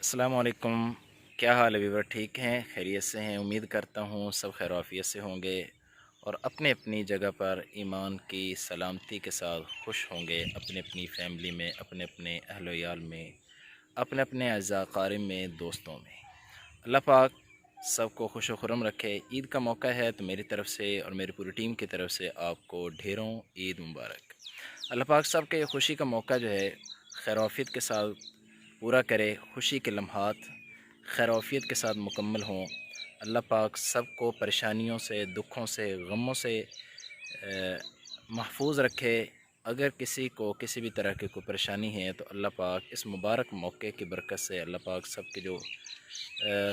अस्सलाम वालेकुम। क्या हाल है व्यूवर? ठीक हैं, खैरियत से हैं? उम्मीद करता हूँ सब खैर आफियत से होंगे और अपने अपनी जगह पर ईमान की सलामती के साथ खुश होंगे, अपने अपनी फैमिली में, अपने अपने अहल याल में, अपने अपने अज़ा क़ारिब में, दोस्तों में। अल्लाह पाक सबको खुश व खुर्रम रखे। ईद का मौका है तो मेरी तरफ़ से और मेरी पूरी टीम की तरफ़ से आपको ढेरों ईद मुबारक। अल्लाह पाक सबके ये खुशी का मौका जो है खैर के साथ पूरा करे, खुशी के लम्हात खैर के साथ मुकम्मल हों। अल्लाह पाक सबको परेशानियों से, दुखों से, गमों से महफूज रखे। अगर किसी को किसी भी तरह की कोई परेशानी है तो अल्लाह पाक इस मुबारक मौके की बरकत से अल्लाह पाक सबके जो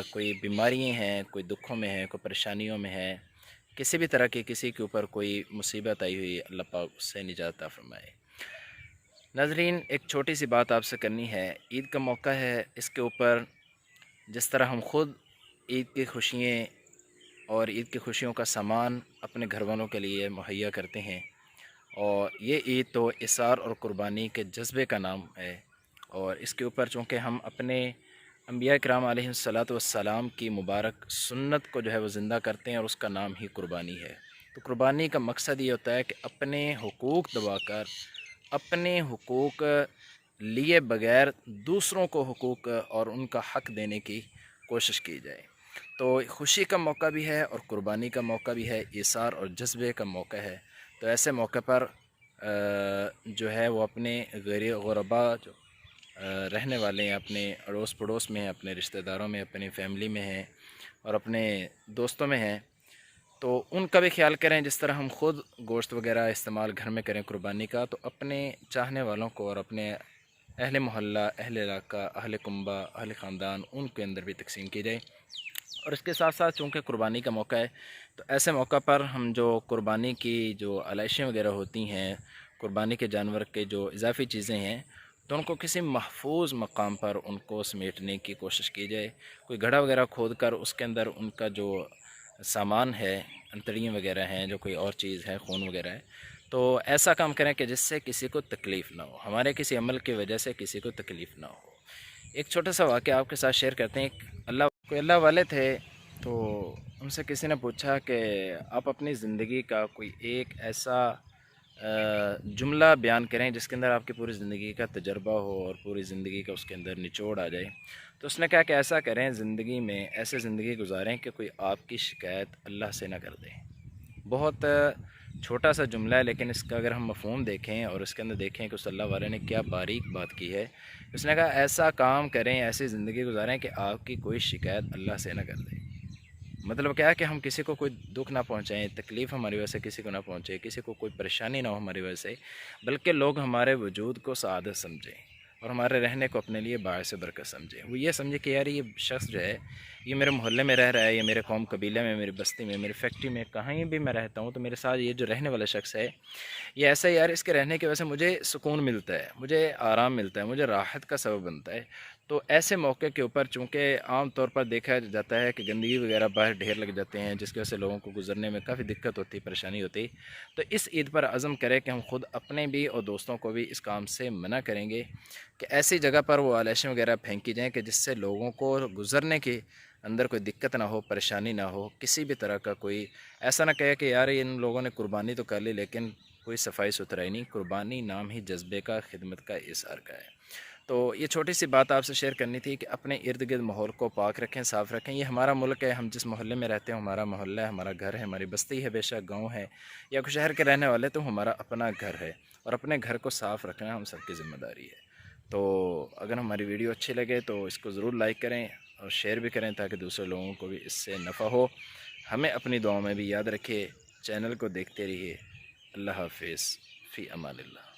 कोई बीमारियां हैं, कोई दुखों में है, कोई परेशानियों में है, किसी भी तरह की किसी के ऊपर कोई मुसीबत आई हुई, अल्लाह पाक उससे निजात अता फरमाए। नाज़रीन, एक छोटी सी बात आपसे करनी है। ईद का मौका है, इसके ऊपर जिस तरह हम ख़ुद ईद की खुशियाँ और ईद की खुशियों का सामान अपने घर वालों के लिए मुहैया करते हैं, और ये ईद तो इसार और क़ुरबानी के जज्बे का नाम है। और इसके ऊपर चूँकि हम अपने अंबिया किराम अलैहिस्सलातु वस्सलाम की मुबारक सुन्नत को जो है वो ज़िंदा करते हैं, और उसका नाम ही क़ुरबानी है। तो क़ुरबानी का मकसद ये होता है कि अपने हुकूक दबाकर, अपने हुकूक लिए बग़ैर दूसरों को हुकूक और उनका हक़ देने की कोशिश की जाए। तो खुशी का मौका भी है और क़ुरबानी का मौका भी है, इसार और जज्बे का मौका है। तो ऐसे मौके पर जो है वो अपने ग़ुरबा जो रहने वाले हैं, अपने अड़ोस पड़ोस में हैं, अपने रिश्तेदारों में, अपनी फ़ैमिली में हैं और अपने दोस्तों में हैं, तो उनका भी ख्याल करें। जिस तरह हम ख़ुद गोश्त वग़ैरह इस्तेमाल घर में करें क़ुरबानी का, तो अपने चाहने वालों को और अपने अहले मोहल्ला, अहले इलाका, अहले कुंबा, अहले ख़ानदान, उनके अंदर भी तक़सीम की जाए। और इसके साथ साथ चूँकि क़ुरबानी का मौका है, तो ऐसे मौका पर हम जो क़ुरबानी की जो आलाइशें वग़ैरह होती हैं, क़ुरबानी के जानवर के जो इजाफ़ी चीज़ें हैं, तो उनको किसी महफूज मकाम पर उनको समेटने की कोशिश की जाए। कोई गड्ढा वग़ैरह खोद कर उसके अंदर उनका जो सामान है, अंतड़ियाँ वग़ैरह हैं, जो कोई और चीज़ है, खून वग़ैरह है, तो ऐसा काम करें कि जिससे किसी को तकलीफ़ ना हो, हमारे किसी अमल की वजह से किसी को तकलीफ़ ना हो। एक छोटा सा वाक़या आपके साथ शेयर करते हैं। कोई अल्लाह वाले थे, तो उनसे किसी ने पूछा कि आप अपनी ज़िंदगी का कोई एक ऐसा जुमला बयान करें जिसके अंदर आपकी पूरी ज़िंदगी का तजर्बा हो और पूरी ज़िंदगी का उसके अंदर निचोड़ आ जाए। तो उसने कहा कि ऐसा करें, ज़िंदगी में ऐसे ज़िंदगी गुजारें कि कोई आपकी शिकायत अल्लाह से ना कर दे। बहुत छोटा सा जुमला है, लेकिन इसका अगर हम मफ़हूम देखें और इसके अंदर देखें कि उस अल्लाह वाले ने क्या बारीक बात की है। उसने कहा ऐसा काम करें, ऐसी ज़िंदगी गुजारें कि आपकी कोई शिकायत अल्लाह से ना कर दे। मतलब क्या है कि हम किसी को कोई दुख ना पहुंचाएं, तकलीफ़ हमारी वजह से किसी को ना पहुंचे, किसी को कोई परेशानी ना हो हमारी वजह से, बल्कि लोग हमारे वजूद को सआदत समझें और हमारे रहने को अपने लिए बायस बरकत समझें। वो ये समझे कि यार ये शख्स जो है, ये मेरे मोहल्ले में रह रहा है, ये मेरे कौम कबीले में, मेरी बस्ती में, मेरी फैक्ट्री में, कहीं भी मैं रहता हूँ, तो मेरे साथ ये जो रहने वाला शख्स है, ये ऐसा है यार, इसके रहने की वजह से मुझे सुकून मिलता है, मुझे आराम मिलता है, मुझे राहत का सबब बनता है। तो ऐसे मौके के ऊपर चूँकि आम तौर पर देखा जाता है कि गंदगी वगैरह बाहर ढेर लग जाते हैं, जिसकी वजह से लोगों को गुजरने में काफ़ी दिक्कत होती, परेशानी होती। तो इस ईद पर अज़म करें कि हम खुद अपने भी और दोस्तों को भी इस काम से मना करेंगे कि ऐसी जगह पर वो आलाइशें वगैरह फेंकी जाएँ कि जिससे लोगों को गुजरने के अंदर कोई दिक्कत ना हो, परेशानी ना हो, किसी भी तरह का कोई ऐसा ना कहे कि यार इन लोगों ने कुर्बानी तो कर ली लेकिन कोई सफाई सुथराई नहीं। कुर्बानी नाम ही जज्बे का, खिदमत का, इज़हार का है। तो ये छोटी सी बात आपसे शेयर करनी थी कि अपने इर्द गिर्द माहौल को पाक रखें, साफ़ रखें। ये हमारा मुल्क है, हम जिस मोहल्ले में रहते हैं हमारा मोहल्ला है, हमारा घर है, हमारी बस्ती है, बेशक गांव है या कोई शहर के रहने वाले, तो हमारा अपना घर है और अपने घर को साफ़ रखना हम सबकी ज़िम्मेदारी है। तो अगर हमारी वीडियो अच्छी लगे तो इसको ज़रूर लाइक करें और शेयर भी करें ताकि दूसरे लोगों को भी इससे नफ़ा हो। हमें अपनी दुआओं में भी याद रखें। चैनल को देखते रहिए। अल्लाह हाफ़िज़, फ़ी अमानिल्लाह।